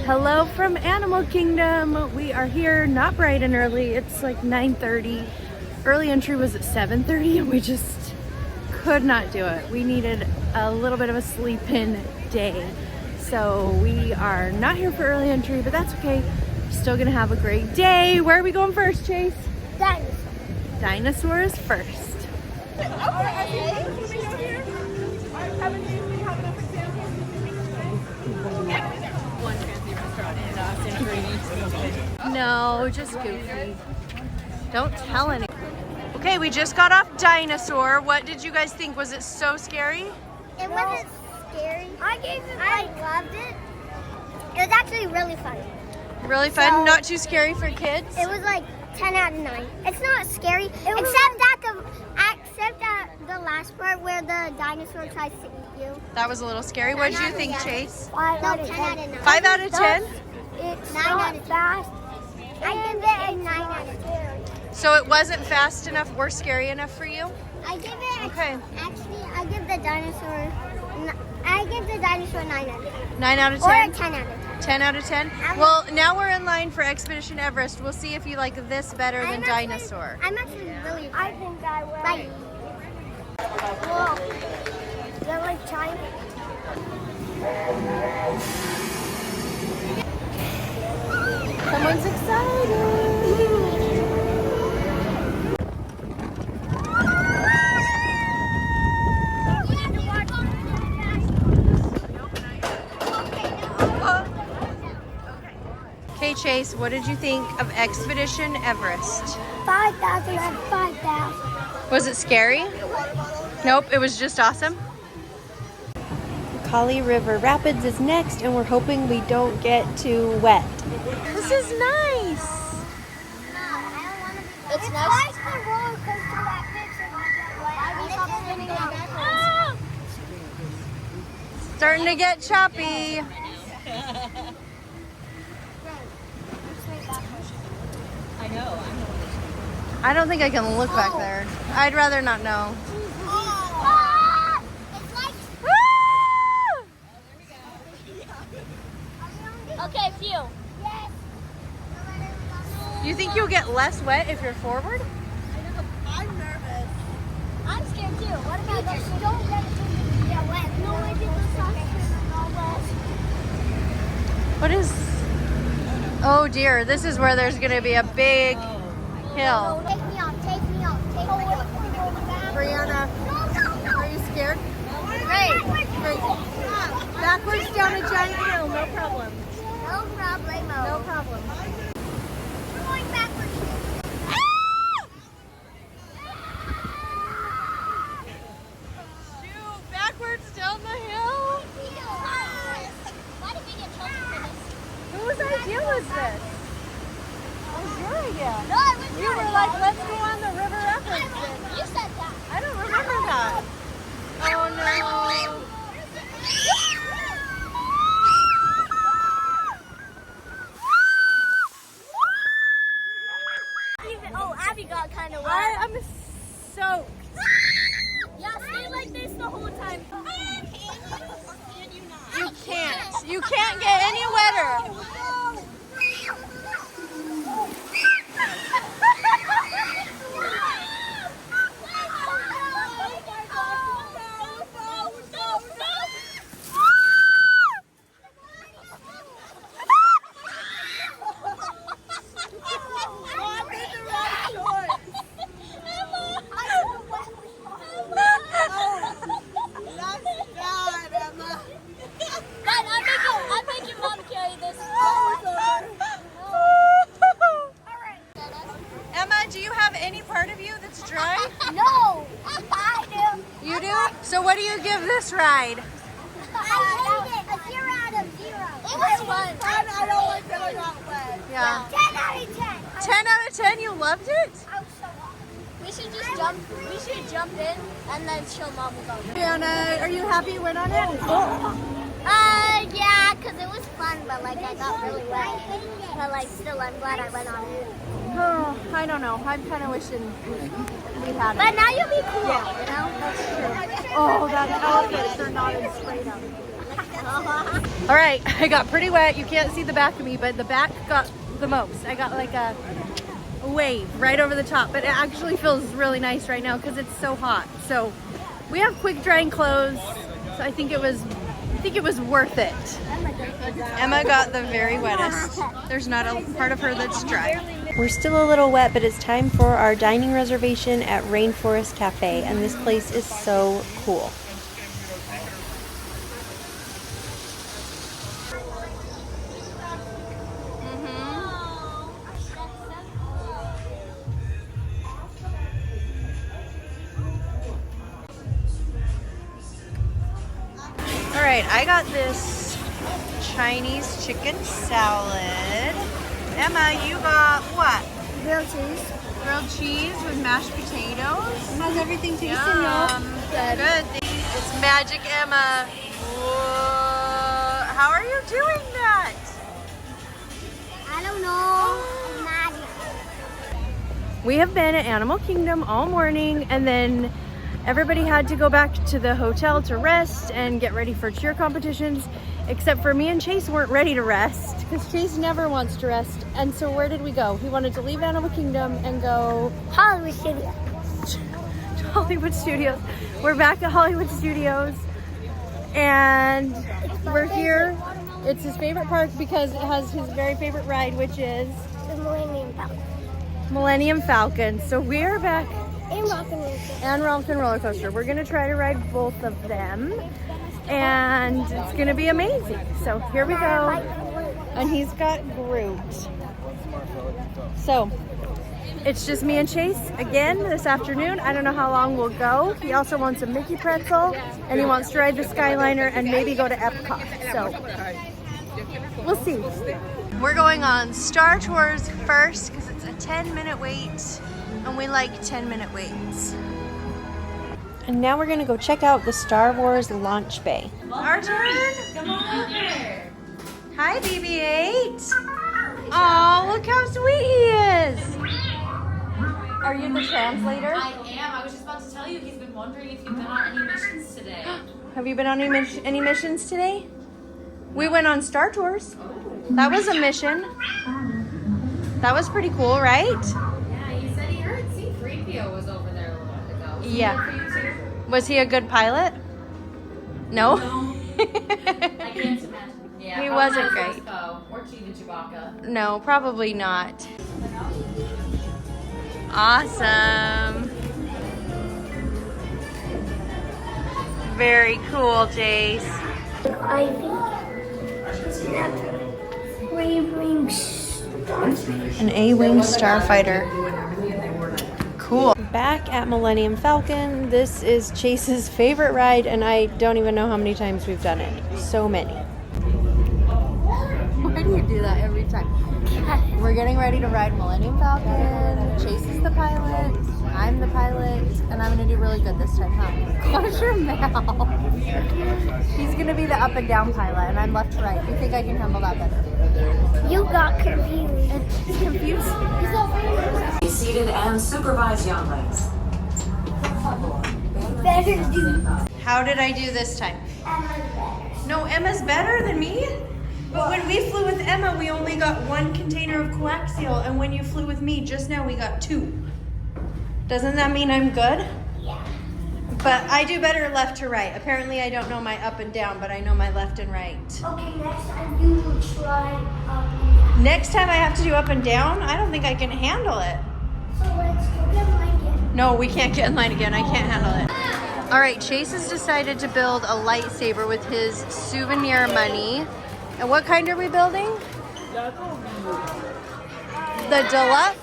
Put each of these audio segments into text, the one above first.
Hello from Animal Kingdom. We are here not bright and early. It's like 9:30. Early entry was at 7:30 and we just could not do it. We needed a little bit of a sleep-in day. So we are not here for early entry, but that's okay. Still gonna have a great day. Where are we going first, Chase? Dinosaur. Dinosaurs first. One fancy restaurant in No, just goofy. Don't tell anyone. Okay, we just got off Dinosaur. What did you guys think? Was it so scary? It wasn't scary. I loved it. It was actually really fun. Really fun? So- Not too scary for kids? It was like 10 out of 9. It's not scary, except that the last part where the dinosaur tries to eat you. That was a little scary. What did you think, Chase? 5 out of 10. 5 out of 10? It's 9 out of 10. I give it a 9 out of 10. So it wasn't fast enough or scary enough for you? I give it, Okay. actually, I give the dinosaur 9 out of 10. 9 out of Or 10? a 10 out of 10. 10 out of 10? Well, now we're in line for Expedition Everest. We'll see if you like this better than Dinosaur. I'm actually really. I think I will. Like, whoa. They're like trying. Someone's excited. Okay, Chase, what did you think of Expedition Everest? 5,000 out of 5,000. Was it scary? Nope, it was just awesome. Kali River Rapids is next, and we're hoping we don't get too wet. This is nice. It's nice. Like the roller coaster that fits Starting to get choppy. I know. I don't think I can look back there. I'd rather not know. It's like. Okay, few. Yes. You think you'll get less wet if you're forward? I'm nervous. I'm scared too. What about this? Don't let it get wet. No, I did the sauce all wet. What is... Oh dear, this is where there's gonna be a big hill. Take me off. Take me off. Take me off. Brianna, are you scared? Great. Backwards down a giant hill, no problem. No problemo. No problem. We're going backwards. Shoot, backwards down the hill? Why did we get chosen for this? Whose idea was this? It was your idea. No, it was You were like, let's go on the river rapids. You said that. I don't remember that. Oh no. Oh, Abby got kind of wet. I am soaked. Yeah, stay like this the whole time. You can't. You can't get any wetter. I'm making mom carry this. Emma, do you have any part of you that's dry? No, I do. You do? So what do you give this ride? I hate it. A 0 out of 0. It was fun. I don't like that I got wet. Yeah. 10 out of 10. 10 out of 10, you loved it? I was so happy. We should just jump. We should jump in and then show mom about it. Brianna, are you happy you went on it? Yeah, because it was fun, but like I got really wet. But like still, I'm glad I went on it. Oh, I don't know. I'm kind of wishing we had it. But now you'll be cool, Yeah. you know? Oh, that elevators are not as straight up. All right, I got pretty wet. You can't see the back of me, but the back got the most. I got like a wave right over the top, but it actually feels really nice right now because it's so hot. So we have quick drying clothes, so I think it was worth it. Emma got the very wettest. There's not a part of her that's dry. We're still a little wet, but it's time for our dining reservation at Rainforest Cafe, and this place is so cool. All right, I got this Chinese chicken salad. Emma, you got what? Grilled cheese. Grilled cheese with mashed potatoes. How's everything tasting? Good. It's magic, Emma. Whoa. How are you doing that? I don't know. It's magic. We have been at Animal Kingdom all morning, and then everybody had to go back to the hotel to rest and get ready for cheer competitions, except for me and Chase weren't ready to rest because Chase never wants to rest. And so where did we go? He wanted to leave Animal Kingdom and go Hollywood Studios. to Hollywood Studios. We're back at Hollywood Studios and we're here. It's his favorite park because it has his very favorite ride, which is The Millennium Falcon. Millennium Falcon. So we're back. And Rock and Roller. And Rock and Roller Coaster. We're gonna try to ride both of them, and it's gonna be amazing. So here we go. And he's got Groot. So it's just me and Chase again this afternoon. I don't know how long we'll go. He also wants a Mickey pretzel, and he wants to ride the Skyliner and maybe go to Epcot. So we'll see. We're going on Star Tours first because it's a 10-minute wait. And we like 10-minute waits. And now we're gonna go check out the Star Wars launch bay. Our turn? Come on over. Hi, BB-8. Oh, look how sweet he is. Are you the translator? I am. I was just about to tell you, he's been wondering if you've been on any missions today. Have you been on any missions today? We went on Star Tours. That was a mission. That was pretty cool, right? Was over there a little bit ago. Yeah. Was he a good pilot? No? No. I can't imagine. Yeah. He wasn't great. Or Chief Chewbacca. No, probably not. Awesome. Very cool, Jace. I think waving An A-Wing starfighter. Cool. Back at Millennium Falcon. This is Chase's favorite ride, and I don't even know how many times we've done it. So many. Why do you do that every time? We're getting ready to ride Millennium Falcon. Chase is the pilot. I'm the pilot, and I'm gonna do really good this time, huh? Close your mouth. He's gonna be the up and down pilot, and I'm left to right. You think I can handle that better? You got confused. It's confused. Be seated and supervise younglings. Better do. How did I do this time? No, Emma's better than me. But when we flew with Emma, we only got one container of coaxial, and when you flew with me just now, we got 2. Doesn't that mean I'm good? Yeah. But I do better left to right. Apparently I don't know my up and down, but I know my left and right. Okay, next time you will try up and down. Next time I have to do up and down, I don't think I can handle it. So let's go get mine again. No, we can't get in line again. I can't handle it. All right, Chase has decided to build a lightsaber with his souvenir money. And what kind are we building? The deluxe.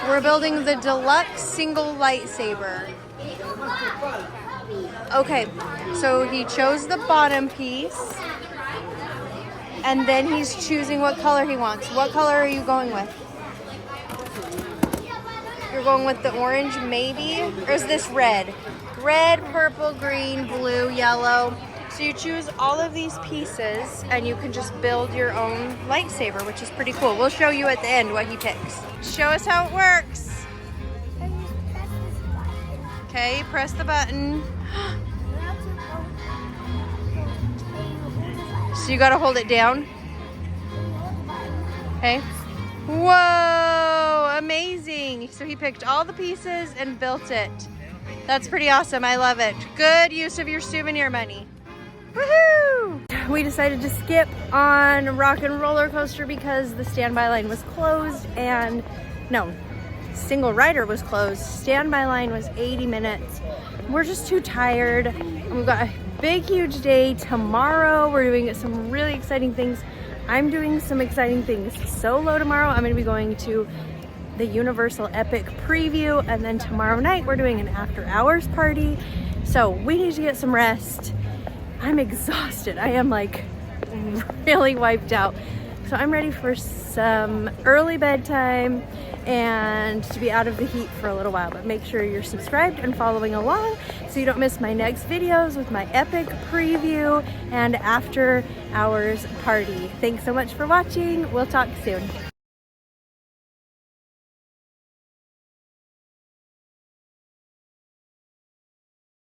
We're building the deluxe single lightsaber. Okay, so he chose the bottom piece. And then he's choosing what color he wants. What color are you going with? You're going with the orange, maybe? Or is this red? Red, purple, green, blue, yellow. So you choose all of these pieces and you can just build your own lightsaber, which is pretty cool. We'll show you at the end what he picks. Show us how it works. Okay, press the button. So you gotta hold it down. Okay. Whoa, amazing. So he picked all the pieces and built it. That's pretty awesome. I love it. Good use of your souvenir money. Woohoo! We decided to skip on Rock and Roller Coaster because the standby line was closed and no, single rider was closed. Standby line was 80 minutes. We're just too tired. And we've got a big, huge day tomorrow. We're doing some really exciting things. I'm doing some exciting things solo tomorrow. I'm gonna be going to the Universal Epic preview, and then tomorrow night we're doing an after hours party. So we need to get some rest. I'm exhausted. I am like really wiped out. So I'm ready for some early bedtime and to be out of the heat for a little while. But make sure you're subscribed and following along so you don't miss my next videos with my epic preview and after hours party. Thanks so much for watching. We'll talk soon.